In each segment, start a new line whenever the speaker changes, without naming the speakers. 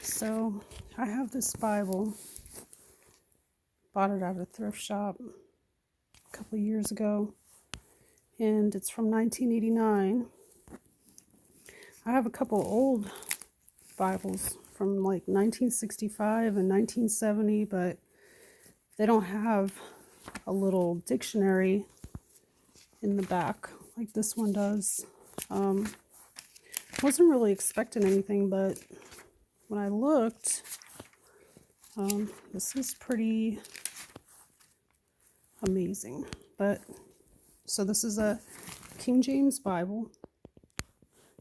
So I have this Bible, bought it at a thrift shop a couple of years ago, and it's from 1989. I have a couple old Bibles from like 1965 and 1970, but they don't have a little dictionary in the back like this one does. Wasn't really expecting anything, but when I looked, this is pretty amazing. So this is a King James Bible.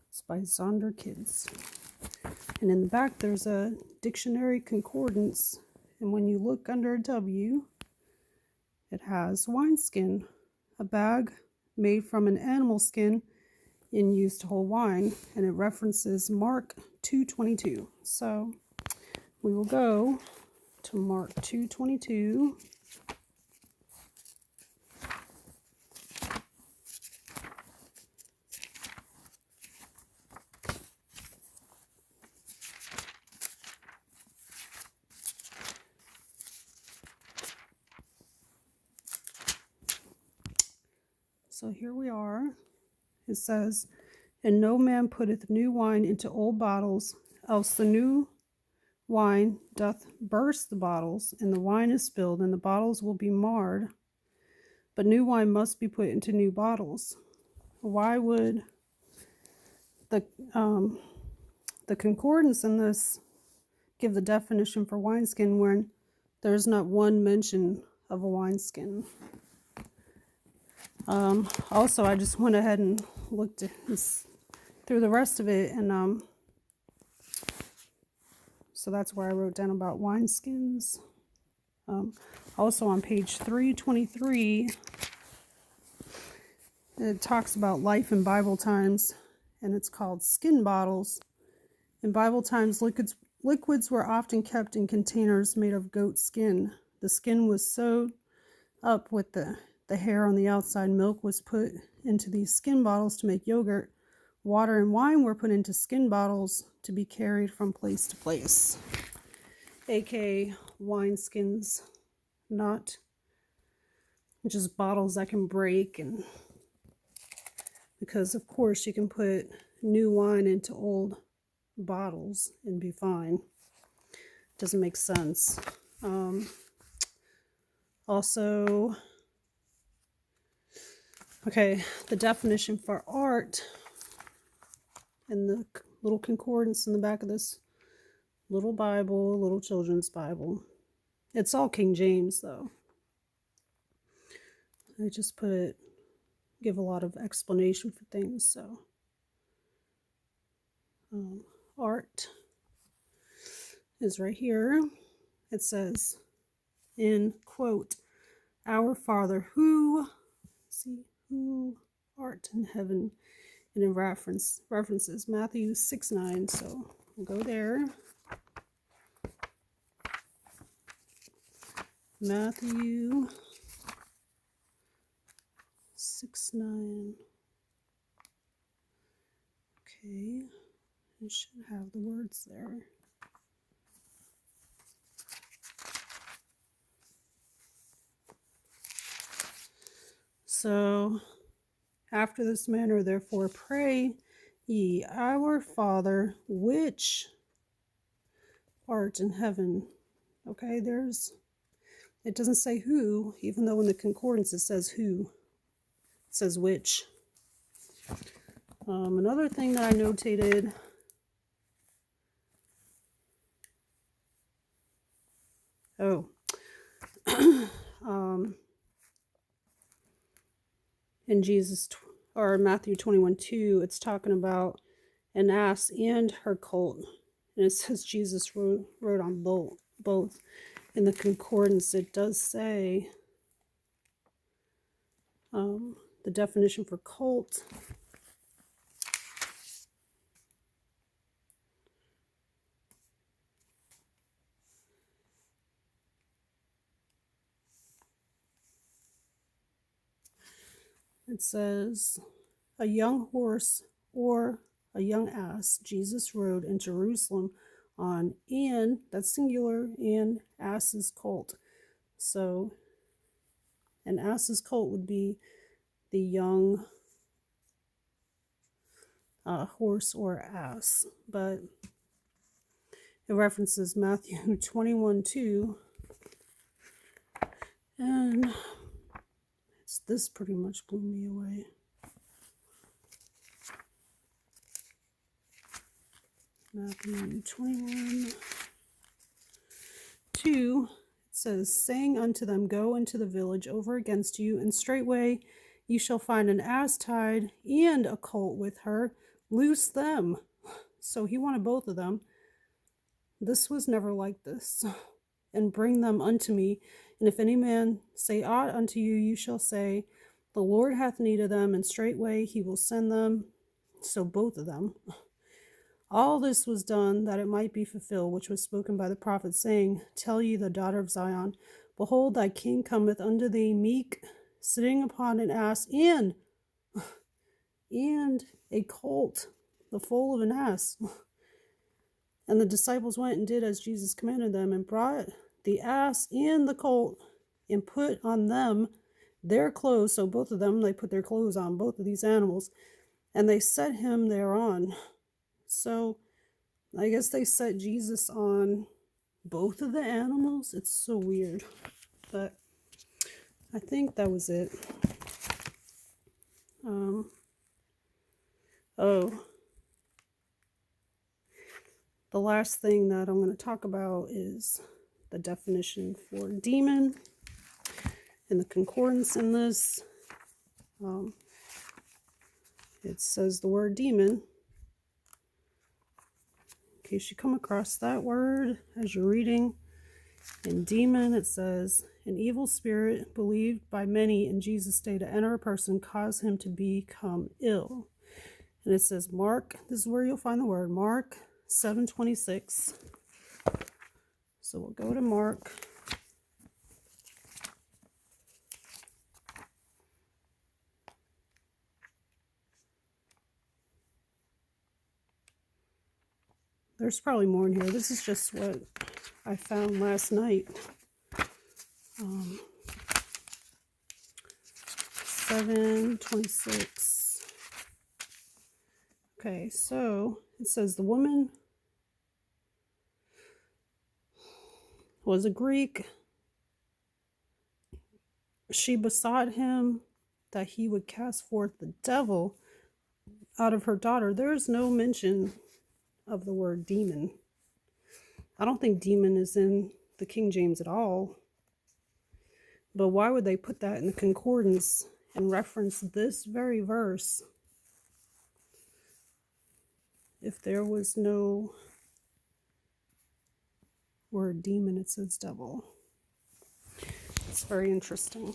It's by Zonder Kids. And in the back there's a dictionary concordance. And when you look under W, it has wineskin, a bag made from an animal skin in use to hold wine. And it references Mark 2:22. So we will go to Mark 2:22. So here we are. It says, "And no man putteth new wine into old bottles, else the new wine doth burst the bottles, and the wine is spilled, and the bottles will be marred. But new wine must be put into new bottles." Why would the concordance in this give the definition for wineskin when there's not one mention of a wineskin? Also, I just went ahead and looked through the rest of it, and so that's where I wrote down about wineskins. Also on page 323, it talks about life in Bible times, and it's called skin bottles. In Bible times, liquids were often kept in containers made of goat skin. The skin was sewed up with the hair on the outside. Milk was put into these skin bottles to make yogurt. Water and wine were put into skin bottles to be carried from place to place. aka wineskins, not just bottles that can break, and because of course you can put new wine into old bottles and be fine. Doesn't make sense. Also, okay, the definition for art and the little concordance in the back of this little Bible, little children's Bible. It's all King James though. I just give a lot of explanation for things. So art is right here. It says, in quote, "Our Father who art in heaven," and it references Matthew 6:9. So we'll go there. Matthew 6:9. Okay, it should have the words there. So, "After this manner, therefore, pray ye, Our Father, which art in heaven." Okay, it doesn't say who, even though in the concordance it says who. It says which. Another thing that I notated, in Matthew 21:2, it's talking about an ass and her colt, and it says Jesus rode on both. In the concordance, it does say the definition for colt. It says, "A young horse or a young ass Jesus rode in Jerusalem on and, that's singular, and ass's colt. So an ass's colt would be the young horse or ass, but it references Matthew 21:2, and this pretty much blew me away. Matthew 21:2, it says, saying unto them, go into the village over against you, and straightway you shall find an ass tied, and a colt with her, loose them. So he wanted both of them. This was never like this. And bring them unto me. And if any man say aught unto you, you shall say, the Lord hath need of them, and straightway he will send them. So both of them. All this was done that it might be fulfilled, which was spoken by the prophet, saying, tell ye the daughter of Zion, behold, thy king cometh unto thee meek, sitting upon an ass, and a colt, the foal of an ass. And the disciples went and did as Jesus commanded them, and brought the ass and the colt, and put on them their clothes. So both of them, they put their clothes on, both of these animals, and they set him thereon. So I guess they set Jesus on both of the animals. It's so weird. But I think that was it. The last thing that I'm going to talk about is the definition for demon and the concordance in this. It says the word demon. In case you come across that word as you're reading. In demon, it says, an evil spirit believed by many in Jesus' day to enter a person, cause him to become ill. And it says Mark, this is where you'll find the word, Mark 7:26. So we'll go to Mark. There's probably more in here. This is just what I found last night. 7:26. Okay, so it says the woman was a Greek. She besought him that he would cast forth the devil out of her daughter. There is no mention of the word demon. I don't think demon is in the King James at all. But why would they put that in the concordance and reference this very verse if there was no word demon? It says devil. It's very interesting.